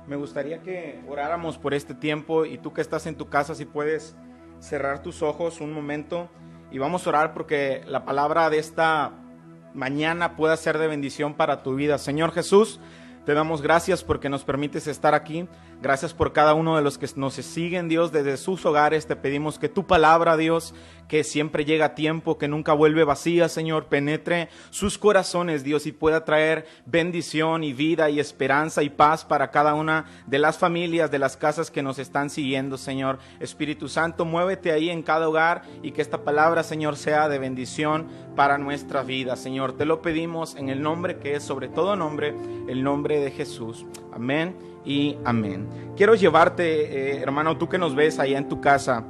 Me gustaría que oráramos por este tiempo, y tú que estás en tu casa, si puedes cerrar tus ojos un momento y vamos a orar porque la palabra de esta mañana pueda ser de bendición para tu vida. Señor Jesús, te damos gracias porque nos permites estar aquí. Gracias por cada uno de los que nos siguen, Dios, desde sus hogares. Te pedimos que tu palabra, Dios, que siempre llega a tiempo, que nunca vuelve vacía, Señor, penetre sus corazones, Dios, y pueda traer bendición y vida y esperanza y paz para cada una de las familias, de las casas que nos están siguiendo, Señor. Espíritu Santo, muévete ahí en cada hogar y que esta palabra, Señor, sea de bendición para nuestra vida, Señor. Te lo pedimos en el nombre que es sobre todo nombre, el nombre de Jesús. Amén y amén. Quiero llevarte, hermano, tú que nos ves allá en tu casa,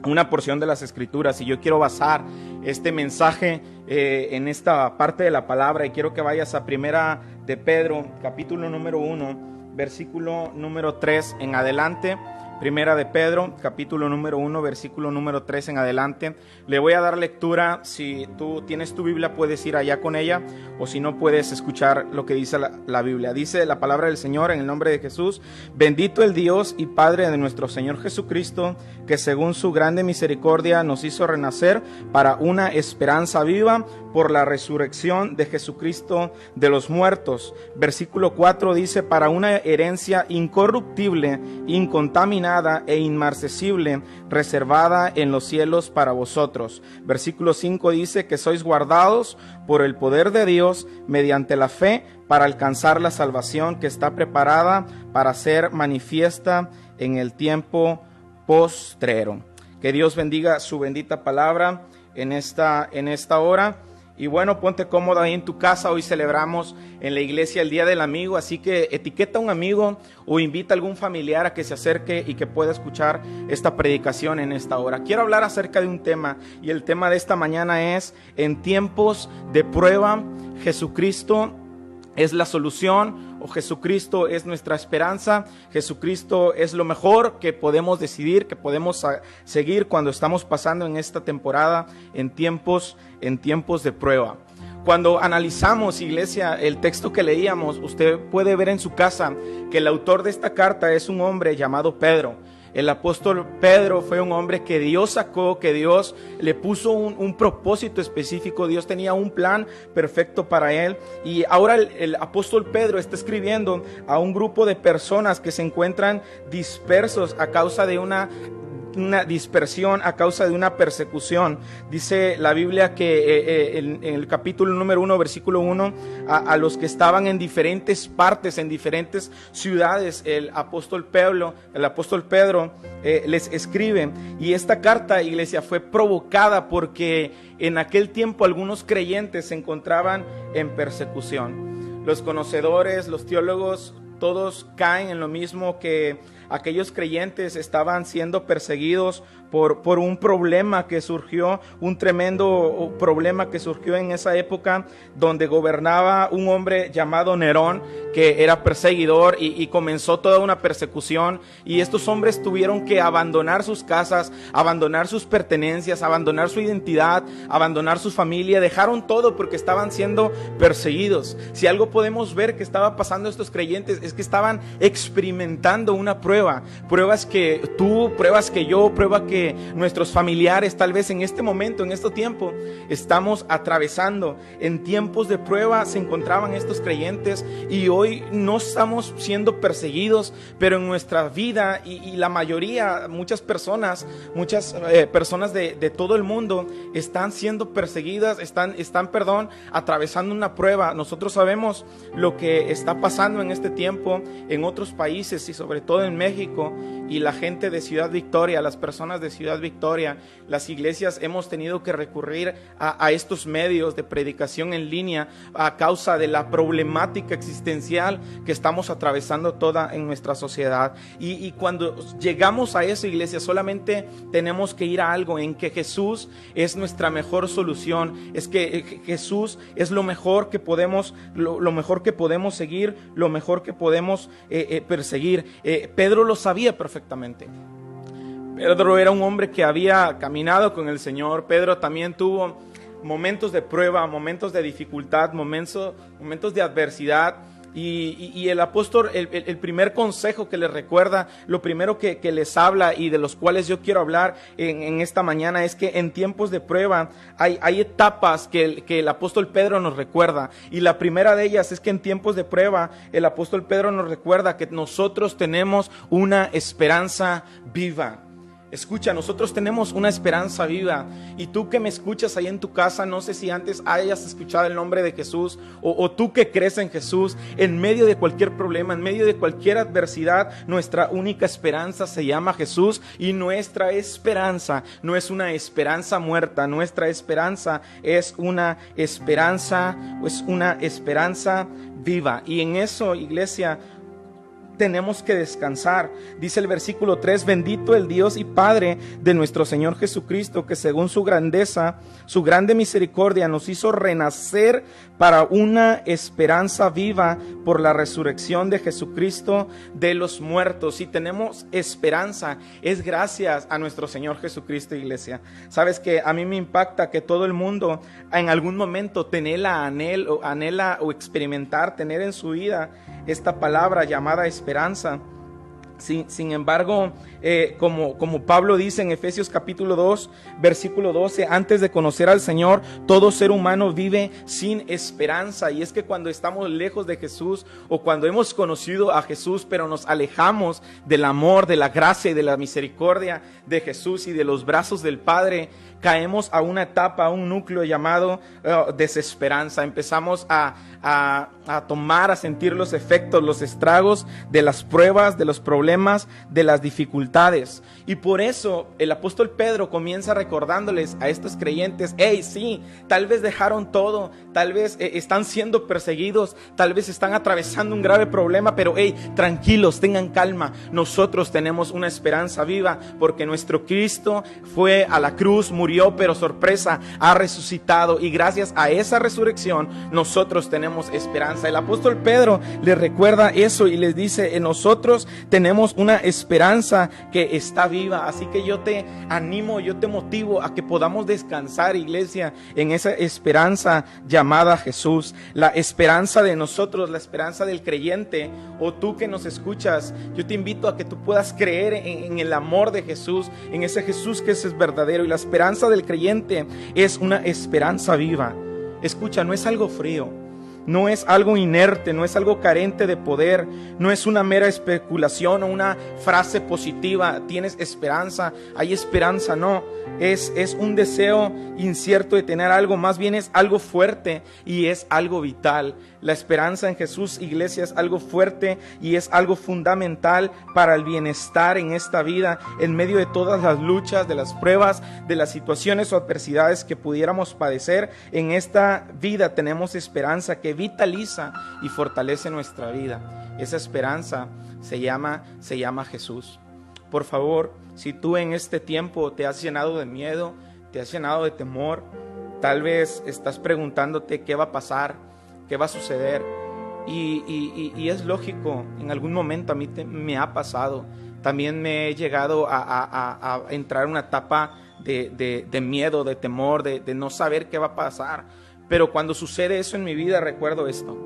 una porción de las Escrituras, y yo quiero basar este mensaje en esta parte de la palabra, y quiero que vayas a Primera de Pedro, capítulo número 1, versículo número 3 en adelante. Primera de Pedro, capítulo número 1, versículo número 3 en adelante. Le voy a dar lectura. Si tú tienes tu Biblia, puedes ir allá con ella, o si no, puedes escuchar lo que dice la Biblia. Dice la palabra del Señor en el nombre de Jesús: bendito el Dios y Padre de nuestro Señor Jesucristo, que según su grande misericordia nos hizo renacer para una esperanza viva por la resurrección de Jesucristo de los muertos. Versículo 4 dice: para una herencia incorruptible, incontaminada e inmarcesible, reservada en los cielos para vosotros. Versículo 5 dice que sois guardados por el poder de Dios mediante la fe para alcanzar la salvación que está preparada para ser manifiesta en el tiempo postrero. Que Dios bendiga su bendita palabra en esta hora. Y bueno, ponte cómodo ahí en tu casa. Hoy celebramos en la iglesia el Día del Amigo, así que etiqueta a un amigo o invita a algún familiar a que se acerque y que pueda escuchar esta predicación en esta hora. Quiero hablar acerca de un tema, y el tema de esta mañana es: en tiempos de prueba, Jesucristo es la solución, o Jesucristo es nuestra esperanza. Jesucristo es lo mejor que podemos decidir, que podemos seguir cuando estamos pasando en esta temporada en tiempos de prueba. Cuando analizamos, iglesia, el texto que leíamos, usted puede ver en su casa que el autor de esta carta es un hombre llamado Pedro. El apóstol Pedro fue un hombre que Dios sacó, que Dios le puso un propósito específico. Dios tenía un plan perfecto para él. Y ahora el apóstol Pedro está escribiendo a un grupo de personas que se encuentran dispersos a causa de una dispersión, a causa de una persecución. Dice la Biblia que en el capítulo número 1, versículo 1, a los que estaban en diferentes partes, en diferentes ciudades, el apóstol Pedro les escribe. Y esta carta, iglesia, fue provocada porque en aquel tiempo algunos creyentes se encontraban en persecución. Los conocedores, los teólogos, todos caen en lo mismo, que aquellos creyentes estaban siendo perseguidos por un problema que surgió, un tremendo problema que surgió en esa época, donde gobernaba un hombre llamado Nerón, que era perseguidor, y comenzó toda una persecución. Y estos hombres tuvieron que abandonar sus casas, abandonar sus pertenencias, abandonar su identidad, abandonar su familia. Dejaron todo porque estaban siendo perseguidos. Si algo podemos ver que estaba pasando a estos creyentes, es que estaban experimentando una prueba. Pruebas que tú, pruebas que yo, prueba que nuestros familiares tal vez en este momento, en este tiempo, estamos atravesando. En tiempos de prueba se encontraban estos creyentes, y hoy no estamos siendo perseguidos, pero en nuestra vida y la mayoría, muchas personas de todo el mundo están siendo perseguidas, están atravesando una prueba. Nosotros sabemos lo que está pasando en este tiempo en otros países, y sobre todo en México, y la gente de Ciudad Victoria, las personas de Ciudad Victoria, las iglesias, hemos tenido que recurrir a estos medios de predicación en línea a causa de la problemática existencial que estamos atravesando toda en nuestra sociedad. Y cuando llegamos a eso, iglesia, solamente tenemos que ir a algo: en que Jesús es nuestra mejor solución, es que Jesús es lo mejor que podemos, lo mejor que podemos seguir, lo mejor que podemos perseguir. Pedro lo sabía perfectamente. Pedro era un hombre que había caminado con el Señor. Pedro también tuvo momentos de prueba, momentos de dificultad, momentos de adversidad. Y el apóstol, el primer consejo que les recuerda, lo primero que les habla y de los cuales yo quiero hablar en esta mañana es que en tiempos de prueba hay etapas que el apóstol Pedro nos recuerda. Y la primera de ellas es que en tiempos de prueba el apóstol Pedro nos recuerda que nosotros tenemos una esperanza viva. Escucha, nosotros tenemos una esperanza viva, y tú que me escuchas ahí en tu casa, no sé si antes hayas escuchado el nombre de Jesús, o tú que crees en Jesús, en medio de cualquier problema, en medio de cualquier adversidad, nuestra única esperanza se llama Jesús, y nuestra esperanza no es una esperanza muerta, nuestra esperanza es una esperanza viva. Y en eso, iglesia, tenemos que descansar. Dice el versículo 3: bendito el Dios y Padre de nuestro Señor Jesucristo, que según su grandeza, su grande misericordia, nos hizo renacer para una esperanza viva por la resurrección de Jesucristo de los muertos. Si tenemos esperanza, es gracias a nuestro Señor Jesucristo, iglesia. Sabes que a mí me impacta que todo el mundo en algún momento anhela o experimentar, tener en su vida esta palabra llamada esperanza. Sin embargo, como Pablo dice en Efesios capítulo 2, versículo 12, antes de conocer al Señor, todo ser humano vive sin esperanza. Y es que cuando estamos lejos de Jesús, o cuando hemos conocido a Jesús, pero nos alejamos del amor, de la gracia y de la misericordia de Jesús y de los brazos del Padre, caemos a una etapa, a un núcleo llamado desesperanza. Empezamos a sentir los efectos, los estragos de las pruebas, de los problemas, de las dificultades. Y por eso el apóstol Pedro comienza recordándoles a estos creyentes: hey, sí, tal vez dejaron todo, tal vez están siendo perseguidos, tal vez están atravesando un grave problema, pero hey, tranquilos, tengan calma. Nosotros tenemos una esperanza viva, porque nuestro Cristo fue a la cruz, murió, pero sorpresa, ha resucitado, y gracias a esa resurrección nosotros tenemos esperanza. El apóstol Pedro les recuerda eso y les dice: nosotros tenemos una esperanza que está viva. Así que yo te animo, yo te motivo a que podamos descansar, iglesia, en esa esperanza llamada Jesús. La esperanza de nosotros, la esperanza del creyente, o tú que nos escuchas, yo te invito a que tú puedas creer en el amor de Jesús, en ese Jesús que es verdadero. Y la esperanza del creyente es una esperanza viva. Escucha, no es algo frío, no es algo inerte, no es algo carente de poder, no es una mera especulación o una frase positiva: tienes esperanza, hay esperanza. No, es un deseo incierto de tener algo, más bien es algo fuerte y es algo vital. La esperanza en Jesús, iglesia, es algo fuerte y es algo fundamental para el bienestar en esta vida, en medio de todas las luchas, de las pruebas, de las situaciones o adversidades que pudiéramos padecer. En esta vida tenemos esperanza que vitaliza y fortalece nuestra vida. Esa esperanza se llama Jesús. Por favor, si tú en este tiempo te has llenado de miedo, te has llenado de temor, tal vez estás preguntándote qué va a pasar, qué va a suceder, y es lógico. En algún momento a mí me ha pasado. También me he llegado a entrar en una etapa de miedo, de temor, de no saber qué va a pasar. Pero cuando sucede eso en mi vida, recuerdo esto: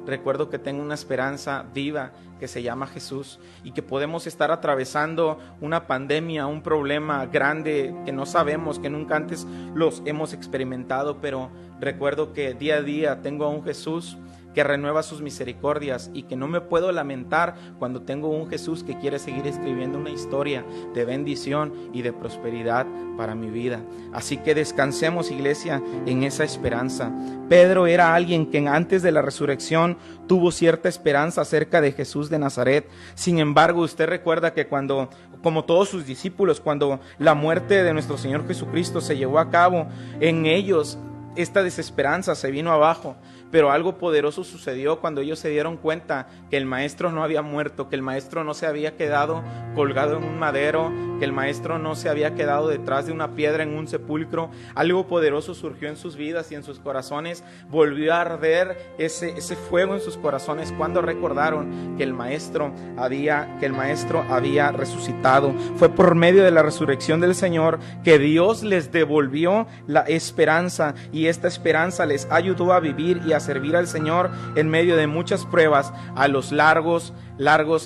recuerdo que tengo una esperanza viva que se llama Jesús, y que podemos estar atravesando una pandemia, un problema grande que no sabemos, que nunca antes los hemos experimentado, pero recuerdo que día a día tengo a un Jesús que renueva sus misericordias, y que no me puedo lamentar cuando tengo un Jesús que quiere seguir escribiendo una historia de bendición y de prosperidad para mi vida. Así que descansemos, iglesia, en esa esperanza. Pedro era alguien que antes de la resurrección tuvo cierta esperanza acerca de Jesús de Nazaret. Sin embargo, usted recuerda que como todos sus discípulos, cuando la muerte de nuestro Señor Jesucristo se llevó a cabo, en ellos esta desesperanza se vino abajo. Pero algo poderoso sucedió cuando ellos se dieron cuenta que el maestro no había muerto, que el maestro no se había quedado colgado en un madero, que el maestro no se había quedado detrás de una piedra en un sepulcro. Algo poderoso surgió en sus vidas y en sus corazones. Volvió a arder ese fuego en sus corazones cuando recordaron que el maestro había resucitado. Fue por medio de la resurrección del Señor que Dios les devolvió la esperanza, y esta esperanza les ayudó a vivir y a servir al Señor en medio de muchas pruebas a los largos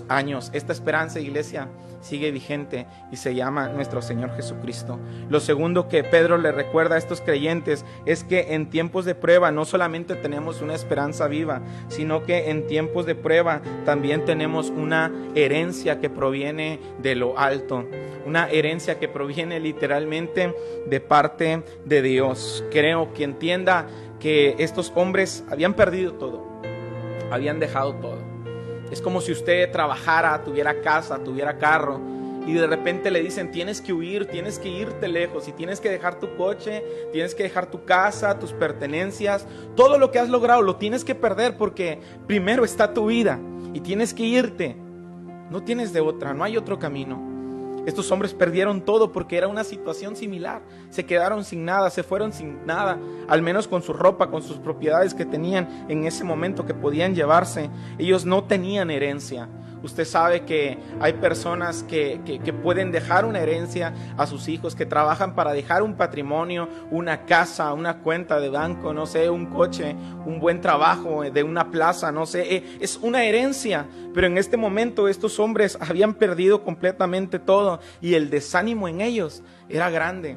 años. Esta esperanza, iglesia, sigue vigente y se llama nuestro Señor Jesucristo. Lo segundo que Pedro le recuerda a estos creyentes es que en tiempos de prueba no solamente tenemos una esperanza viva, sino que en tiempos de prueba también tenemos una herencia que proviene de lo alto, una herencia que proviene literalmente de parte de Dios. Creo que entienda que estos hombres habían perdido todo, habían dejado todo. Es como si usted trabajara, tuviera casa, tuviera carro, y de repente le dicen: tienes que huir, tienes que irte lejos, y tienes que dejar tu coche, tienes que dejar tu casa, tus pertenencias, todo lo que has logrado lo tienes que perder, porque primero está tu vida y tienes que irte. No tienes de otra, no hay otro camino. Estos hombres perdieron todo porque era una situación similar. Se quedaron sin nada, se fueron sin nada, al menos con su ropa, con sus propiedades que tenían en ese momento que podían llevarse. Ellos no tenían herencia. Usted sabe que hay personas que pueden dejar una herencia a sus hijos, que trabajan para dejar un patrimonio, una casa, una cuenta de banco, no sé, un coche, un buen trabajo de una plaza, no sé, es una herencia. Pero en este momento estos hombres habían perdido completamente todo y el desánimo en ellos era grande.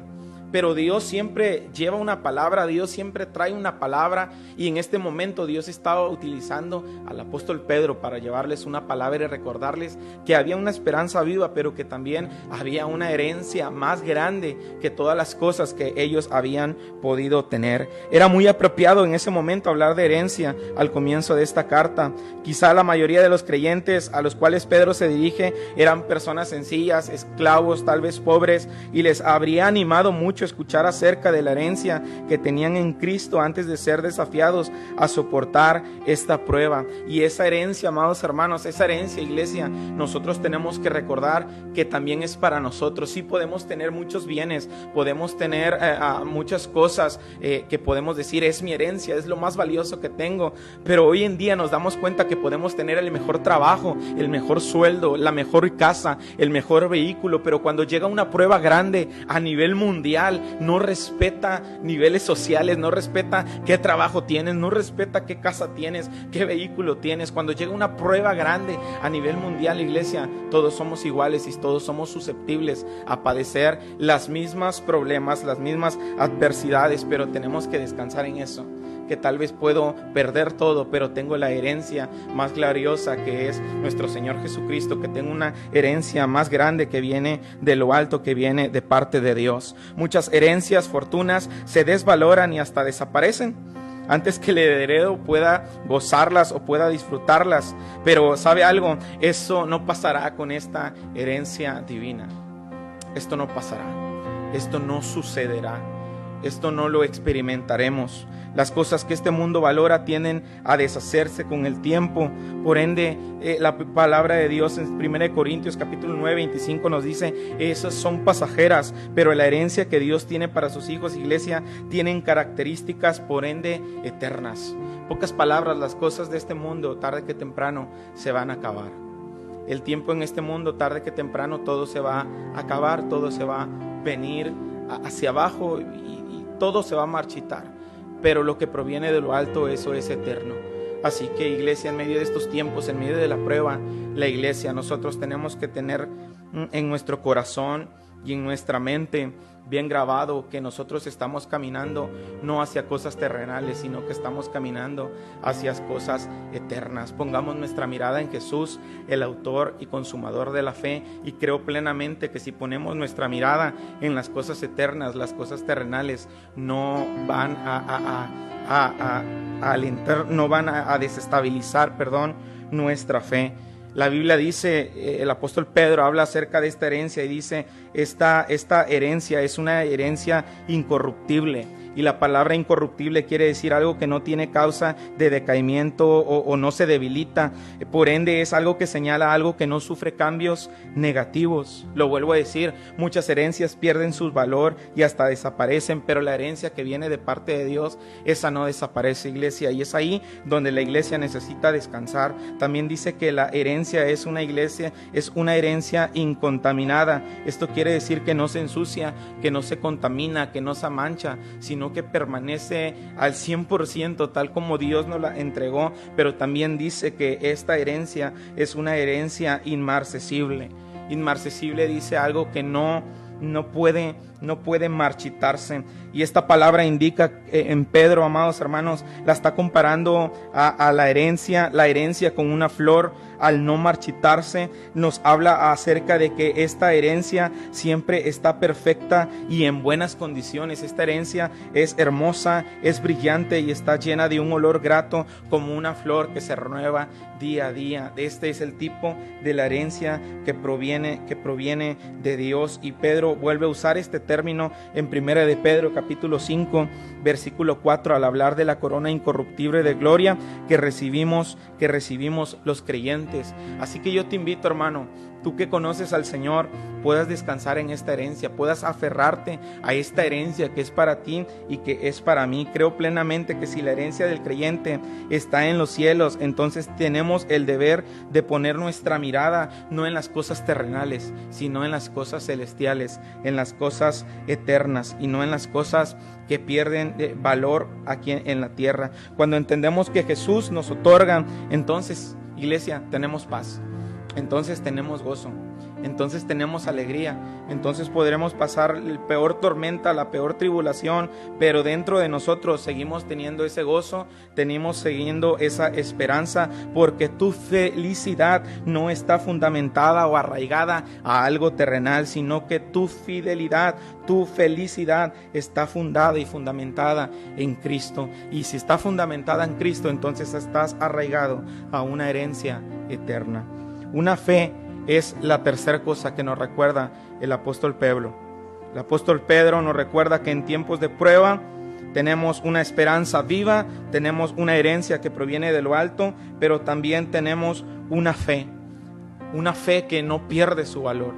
Pero Dios siempre lleva una palabra, Dios siempre trae una palabra, y en este momento Dios estaba utilizando al apóstol Pedro para llevarles una palabra y recordarles que había una esperanza viva, pero que también había una herencia más grande que todas las cosas que ellos habían podido tener. Era muy apropiado en ese momento hablar de herencia al comienzo de esta carta. Quizá la mayoría de los creyentes a los cuales Pedro se dirige eran personas sencillas, esclavos, tal vez pobres, y les habría animado mucho escuchar acerca de la herencia que tenían en Cristo antes de ser desafiados a soportar esta prueba. Y esa herencia, amados hermanos, esa herencia, iglesia, nosotros tenemos que recordar que también es para nosotros. Sí podemos tener muchos bienes, podemos tener muchas cosas que podemos decir: es mi herencia, es lo más valioso que tengo, pero hoy en día nos damos cuenta que podemos tener el mejor trabajo, el mejor sueldo, la mejor casa, el mejor vehículo, pero cuando llega una prueba grande a nivel mundial, no respeta niveles sociales, no respeta qué trabajo tienes, no respeta qué casa tienes, qué vehículo tienes. Cuando llega una prueba grande a nivel mundial, iglesia, todos somos iguales y todos somos susceptibles a padecer las mismas problemas, las mismas adversidades, pero tenemos que descansar en eso, que tal vez puedo perder todo, pero tengo la herencia más gloriosa, que es nuestro Señor Jesucristo, que tengo una herencia más grande que viene de lo alto, que viene de parte de Dios. Muchas herencias, fortunas se desvaloran y hasta desaparecen antes que el heredero pueda gozarlas o pueda disfrutarlas. Pero ¿sabe algo? Eso no pasará con esta herencia divina. Esto no pasará, esto no sucederá, esto no lo experimentaremos. Las cosas que este mundo valora tienden a deshacerse con el tiempo. Por ende, la palabra de Dios en 1 Corintios capítulo 9, 25 nos dice: esas son pasajeras, pero la herencia que Dios tiene para sus hijos, iglesia, tienen características por ende eternas. Pocas palabras, las cosas de este mundo tarde que temprano se van a acabar. El tiempo en este mundo tarde que temprano todo se va a acabar, todo se va a venir hacia abajo y todo se va a marchitar. Pero lo que proviene de lo alto, eso es eterno. Así que, iglesia, en medio de estos tiempos, en medio de la prueba, la iglesia, nosotros tenemos que tener en nuestro corazón y en nuestra mente bien grabado que nosotros estamos caminando no hacia cosas terrenales, sino que estamos caminando hacia cosas eternas. Pongamos nuestra mirada en Jesús, el autor y consumador de la fe, y creo plenamente que si ponemos nuestra mirada en las cosas eternas, las cosas terrenales no van a desestabilizar, nuestra fe. La Biblia dice, el apóstol Pedro habla acerca de esta herencia y dice: esta herencia es una herencia incorruptible. Y la palabra incorruptible quiere decir algo que no tiene causa de decaimiento o no se debilita. Por ende, es algo que señala algo que no sufre cambios negativos. Lo vuelvo a decir, muchas herencias pierden su valor y hasta desaparecen, pero la herencia que viene de parte de Dios, esa no desaparece, iglesia. Y es ahí donde la iglesia necesita descansar. También dice que la herencia es una herencia incontaminada. Esto quiere decir que no se ensucia, que no se contamina, que no se mancha, sino sino que permanece al 100% tal como Dios nos la entregó, pero también dice que esta herencia es una herencia inmarcesible. Inmarcesible dice algo que no puede marchitarse. Y esta palabra indica en Pedro, amados hermanos, la está comparando a la herencia con una flor. Al no marchitarse, nos habla acerca de que esta herencia siempre está perfecta y en buenas condiciones. Esta herencia es hermosa, es brillante y está llena de un olor grato, como una flor que se renueva día a día. Este es el tipo de la herencia que proviene de Dios. Y Pedro vuelve a usar este término en 1 de Pedro capítulo 5 versículo 4 al hablar de la corona incorruptible de gloria que recibimos los creyentes. Así que yo te invito, hermano, tú que conoces al Señor, puedas descansar en esta herencia, puedas aferrarte a esta herencia que es para ti y que es para mí. Creo plenamente que si la herencia del creyente está en los cielos, entonces tenemos el deber de poner nuestra mirada no en las cosas terrenales, sino en las cosas celestiales, en las cosas eternas y no en las cosas que pierden valor aquí en la tierra. Cuando entendemos que Jesús nos otorga, entonces, iglesia, tenemos paz. Entonces tenemos gozo, entonces tenemos alegría, entonces podremos pasar el peor tormenta, la peor tribulación, pero dentro de nosotros seguimos teniendo ese gozo, tenemos siguiendo esa esperanza, porque tu felicidad no está fundamentada o arraigada a algo terrenal, sino que tu fidelidad, tu felicidad está fundada y fundamentada en Cristo. Y si está fundamentada en Cristo, entonces estás arraigado a una herencia eterna. Una fe es la tercera cosa que nos recuerda el apóstol Pedro. El apóstol Pedro nos recuerda que en tiempos de prueba tenemos una esperanza viva, tenemos una herencia que proviene de lo alto, pero también tenemos una fe que no pierde su valor,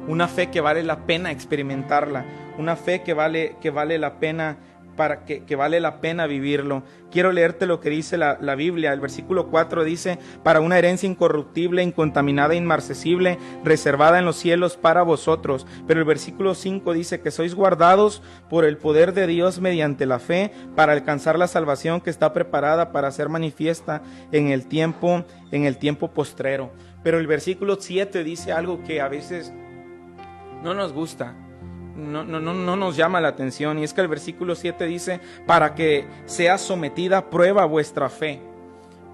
una fe que vale la pena experimentarla, una fe que vale la pena que vale la pena vivirlo. Quiero leerte lo que dice la Biblia. El versículo 4 dice: para una herencia incorruptible, incontaminada, inmarcesible, reservada en los cielos para vosotros. Pero el versículo 5 dice que sois guardados por el poder de Dios mediante la fe para alcanzar la salvación que está preparada para ser manifiesta en el tiempo postrero. Pero el versículo 7 dice algo que a veces no nos gusta. No nos llama la atención, y es que el versículo 7 dice: para que sea sometida a prueba vuestra fe.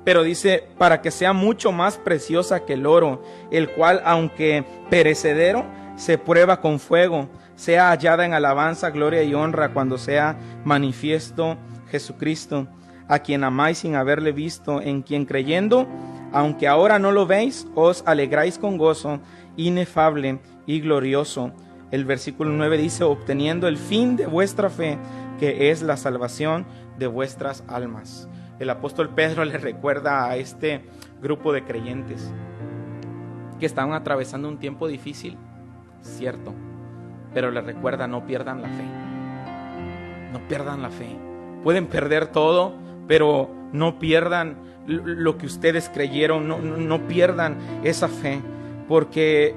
Pero dice: para que sea mucho más preciosa que el oro, el cual, aunque perecedero, se prueba con fuego, sea hallada en alabanza, gloria y honra cuando sea manifiesto Jesucristo, a quien amáis sin haberle visto, en quien creyendo, aunque ahora no lo veis, os alegráis con gozo inefable y glorioso. El versículo 9 dice: obteniendo el fin de vuestra fe, que es la salvación de vuestras almas. El apóstol Pedro le recuerda a este grupo de creyentes que estaban atravesando un tiempo difícil, cierto, pero le recuerda: no pierdan la fe. No pierdan la fe. Pueden perder todo, pero no pierdan lo que ustedes creyeron, no pierdan esa fe, porque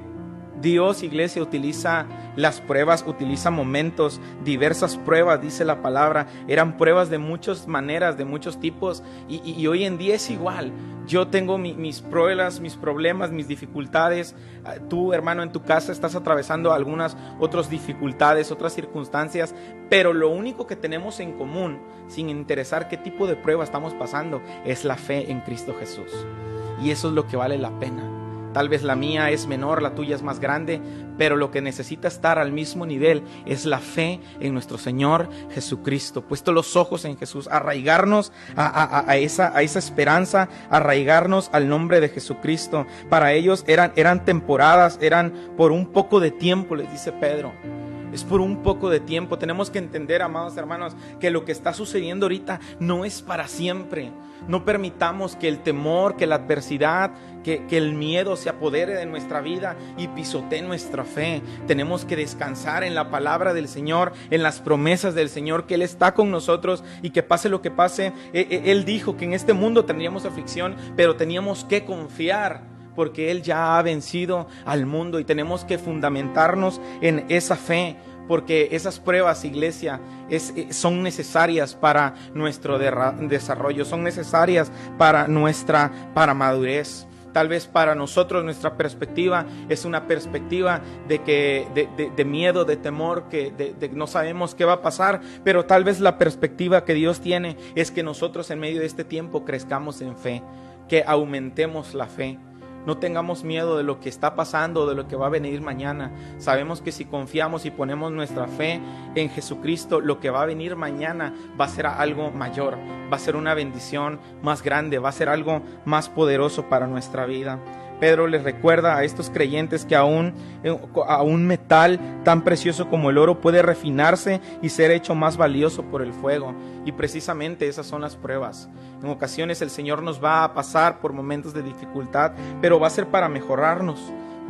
Dios, iglesia, utiliza las pruebas, utiliza momentos, diversas pruebas, dice la palabra. Eran pruebas de muchas maneras, de muchos tipos, y hoy en día es igual. Yo tengo mis pruebas, mis problemas, mis dificultades. Tú, hermano, en tu casa estás atravesando algunas otras dificultades, otras circunstancias, pero lo único que tenemos en común, sin interesar qué tipo de prueba estamos pasando, es la fe en Cristo Jesús. Y eso es lo que vale la pena. Tal vez la mía es menor, la tuya es más grande, pero lo que necesita estar al mismo nivel es la fe en nuestro Señor Jesucristo. Puesto los ojos en Jesús, arraigarnos a esa esperanza, arraigarnos al nombre de Jesucristo. Para ellos eran temporadas, eran por un poco de tiempo, les dice Pedro. Es por un poco de tiempo. Tenemos que entender, amados hermanos, que lo que está sucediendo ahorita no es para siempre. No permitamos que el temor, que la adversidad, que el miedo se apodere de nuestra vida y pisotee nuestra fe. Tenemos que descansar en la palabra del Señor, en las promesas del Señor, que Él está con nosotros y que pase lo que pase. Él dijo que en este mundo tendríamos aflicción, pero teníamos que confiar, porque Él ya ha vencido al mundo y tenemos que fundamentarnos en esa fe. Porque esas pruebas, iglesia, son necesarias para nuestro desarrollo, son necesarias para madurez. Tal vez para nosotros nuestra perspectiva es una perspectiva de miedo, de temor, de no sabemos qué va a pasar, pero tal vez la perspectiva que Dios tiene es que nosotros en medio de este tiempo crezcamos en fe, que aumentemos la fe. No tengamos miedo de lo que está pasando, de lo que va a venir mañana. Sabemos que si confiamos y ponemos nuestra fe en Jesucristo, lo que va a venir mañana va a ser algo mayor, va a ser una bendición más grande, va a ser algo más poderoso para nuestra vida. Pedro les recuerda a estos creyentes que aún un metal tan precioso como el oro puede refinarse y ser hecho más valioso por el fuego. Y precisamente esas son las pruebas. En ocasiones el Señor nos va a pasar por momentos de dificultad, pero va a ser para mejorarnos,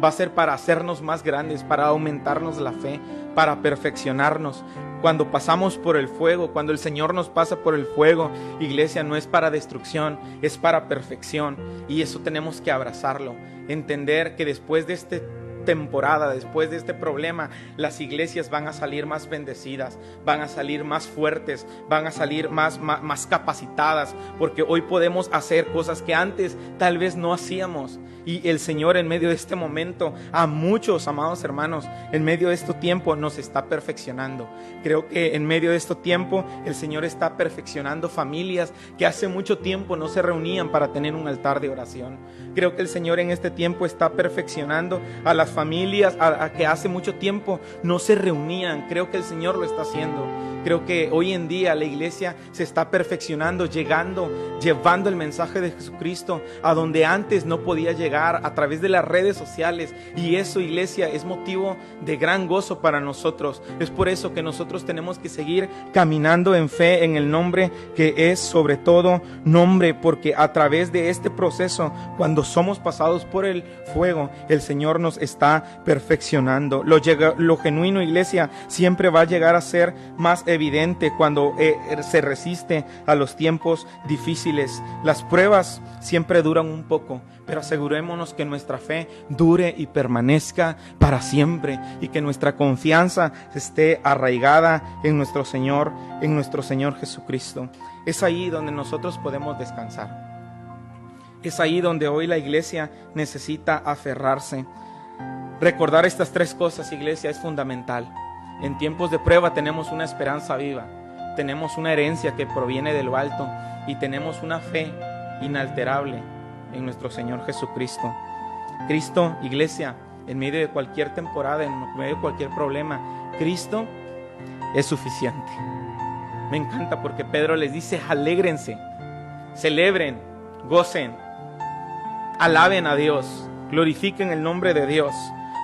va a ser para hacernos más grandes, para aumentarnos la fe, para perfeccionarnos. Cuando pasamos por el fuego, cuando el Señor nos pasa por el fuego, iglesia, no es para destrucción, es para perfección. Y eso tenemos que abrazarlo, entender que después de esta temporada, después de este problema, las iglesias van a salir más bendecidas, van a salir más fuertes, van a salir más capacitadas, porque hoy podemos hacer cosas que antes tal vez no hacíamos. Y el Señor en medio de este momento, a muchos amados hermanos, en medio de este tiempo nos está perfeccionando. Creo que en medio de este tiempo el Señor está perfeccionando familias que hace mucho tiempo no se reunían para tener un altar de oración. Creo que el Señor en este tiempo está perfeccionando a las familias a que hace mucho tiempo no se reunían. Creo que el Señor lo está haciendo. Creo que hoy en día la iglesia se está perfeccionando, llevando el mensaje de Jesucristo a donde antes no podía llegar, a través de las redes sociales. Y eso, iglesia, es motivo de gran gozo para nosotros. Es por eso que nosotros tenemos que seguir caminando en fe en el nombre que es sobre todo nombre, porque a través de este proceso, cuando somos pasados por el fuego, el Señor nos está perfeccionando. Lo genuino, iglesia, siempre va a llegar a ser más evidente cuando se resiste a los tiempos difíciles. Las pruebas siempre duran un poco, pero asegurémonos que nuestra fe dure y permanezca para siempre, y que nuestra confianza esté arraigada en nuestro Señor Jesucristo. Es ahí donde nosotros podemos descansar. Es ahí donde hoy la iglesia necesita aferrarse. Recordar estas tres cosas, iglesia, es fundamental. En tiempos de prueba tenemos una esperanza viva, tenemos una herencia que proviene de lo alto y tenemos una fe inalterable en nuestro Señor Jesucristo. Cristo, iglesia, en medio de cualquier temporada, en medio de cualquier problema, Cristo es suficiente. Me encanta porque Pedro les dice: alégrense, celebren, gocen, alaben a Dios, glorifiquen el nombre de Dios,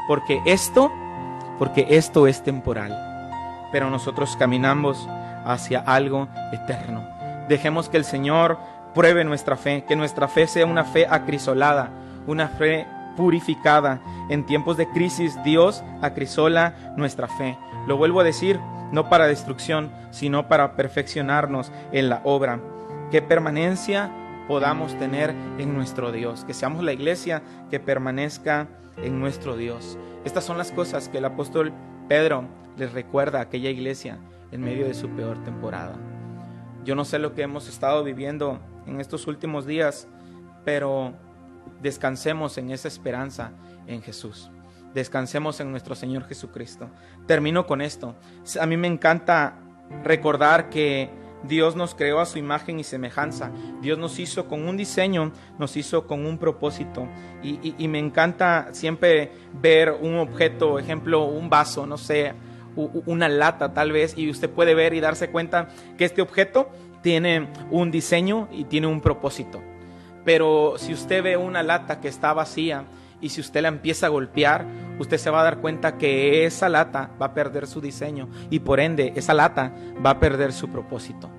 porque esto es temporal, pero nosotros caminamos hacia algo eterno. Dejemos que el Señor pruebe nuestra fe, que nuestra fe sea una fe acrisolada, una fe purificada. En tiempos de crisis, Dios acrisola nuestra fe. Lo vuelvo a decir, no para destrucción, sino para perfeccionarnos en la obra. Que permanencia podamos tener en nuestro Dios, que seamos la iglesia que permanezca en nuestro Dios. Estas son las cosas que el apóstol Pedro les recuerda a aquella iglesia en medio de su peor temporada. Yo no sé lo que hemos estado viviendo en estos últimos días, pero descansemos en esa esperanza en Jesús. Descansemos en nuestro Señor Jesucristo. Termino con esto. A mí me encanta recordar que Dios nos creó a su imagen y semejanza. Dios nos hizo con un diseño, nos hizo con un propósito. Y me encanta siempre ver un objeto, ejemplo, un vaso, no sé, una lata tal vez, y usted puede ver y darse cuenta que este objeto tiene un diseño y tiene un propósito. Pero si usted ve una lata que está vacía y si usted la empieza a golpear, usted se va a dar cuenta que esa lata va a perder su diseño y por ende esa lata va a perder su propósito.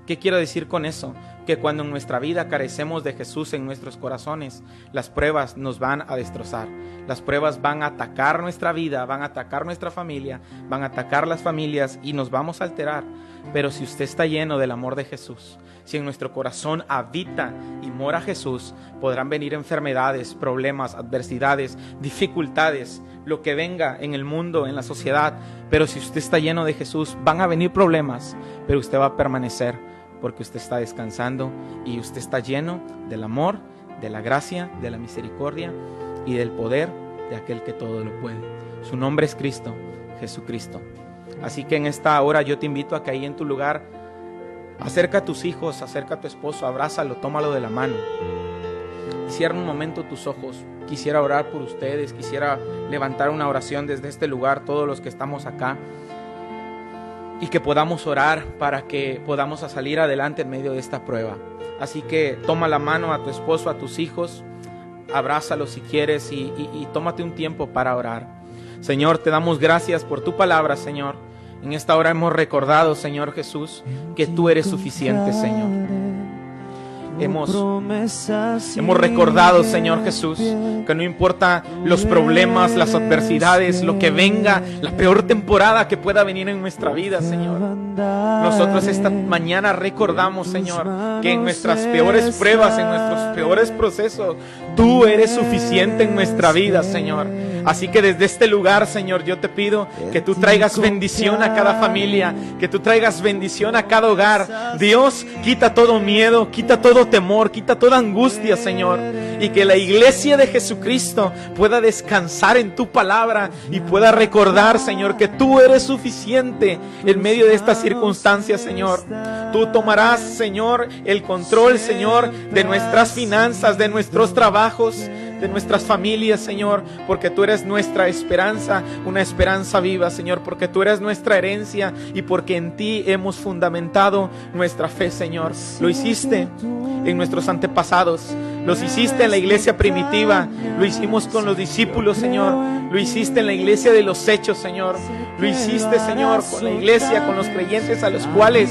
¿Qué quiero decir con eso? Que cuando en nuestra vida carecemos de Jesús en nuestros corazones, las pruebas nos van a destrozar. Las pruebas van a atacar nuestra vida, van a atacar nuestra familia, van a atacar las familias y nos vamos a alterar. Pero si usted está lleno del amor de Jesús, si en nuestro corazón habita y mora Jesús, podrán venir enfermedades, problemas, adversidades, dificultades, lo que venga en el mundo, en la sociedad. Pero si usted está lleno de Jesús, van a venir problemas, pero usted va a permanecer porque usted está descansando y usted está lleno del amor, de la gracia, de la misericordia y del poder de aquel que todo lo puede. Su nombre es Cristo, Jesucristo. Así que en esta hora yo te invito a que ahí en tu lugar, acerca a tus hijos, acerca a tu esposo, abrázalo, tómalo de la mano. Cierra un momento tus ojos. Quisiera orar por ustedes, quisiera levantar una oración desde este lugar, todos los que estamos acá, y que podamos orar para que podamos salir adelante en medio de esta prueba. Así que toma la mano a tu esposo, a tus hijos, abrázalos si quieres y tómate un tiempo para orar. Señor, te damos gracias por tu palabra, Señor. En esta hora hemos recordado, Señor Jesús, que tú eres suficiente, Señor. Hemos recordado, Señor Jesús, que no importa los problemas, las adversidades, lo que venga, la peor temporada que pueda venir en nuestra vida, Señor. Nosotros esta mañana recordamos, Señor, que en nuestras peores pruebas, en nuestros peores procesos, tú eres suficiente en nuestra vida, Señor. Así que desde este lugar, Señor, yo te pido que tú traigas bendición a cada familia, que tú traigas bendición a cada hogar. Dios, quita todo miedo, quita todo temor, quita toda angustia, Señor, y que la iglesia de Jesucristo pueda descansar en tu palabra y pueda recordar, Señor, que tú eres suficiente en medio de estas circunstancias, Señor. Tú tomarás, Señor, el control, Señor, de nuestras finanzas, de nuestros trabajos, de nuestras familias, Señor, porque tú eres nuestra esperanza, una esperanza viva, Señor, porque tú eres nuestra herencia y porque en ti hemos fundamentado nuestra fe, Señor. Lo hiciste en nuestros antepasados, los hiciste en la iglesia primitiva, lo hicimos con los discípulos, Señor, lo hiciste en la iglesia de los hechos, Señor, lo hiciste, Señor, con la iglesia, con los creyentes a los cuales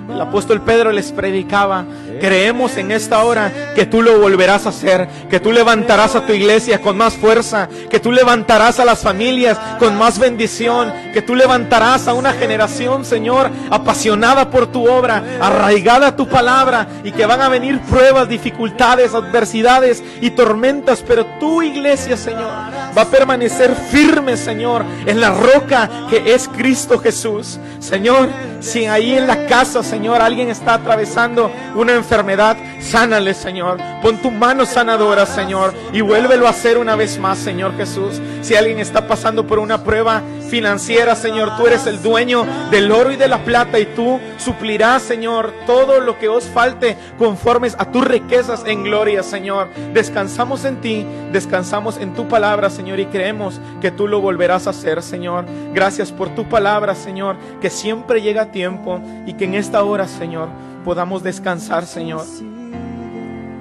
el apóstol Pedro les predicaba. Creemos en esta hora que tú lo volverás a hacer, que tú levantarás a tu iglesia con más fuerza, que tú levantarás a las familias con más bendición, que tú levantarás a una generación, Señor, apasionada por tu obra, arraigada a tu palabra, y que van a venir pruebas, dificultades, adversidades y tormentas, pero tu iglesia, Señor, va a permanecer firme, Señor, en la roca que es Cristo Jesús. Señor, si ahí en la casa, Señor, alguien está atravesando una enfermedad, sánale, Señor. Pon tu mano sanadora, Señor, y vuélvelo a hacer una vez más, Señor Jesús. Si alguien está pasando por una prueba financiera, Señor, tú eres el dueño del oro y de la plata, y tú suplirás, Señor, todo lo que os falte conformes a tus riquezas en gloria, Señor. Descansamos en ti, descansamos en tu palabra, Señor, y creemos que tú lo volverás a hacer, Señor. Gracias por tu palabra, Señor, que siempre llega a tiempo, y que en esta hora, Señor, podamos descansar, Señor,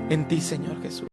en ti, Señor Jesús.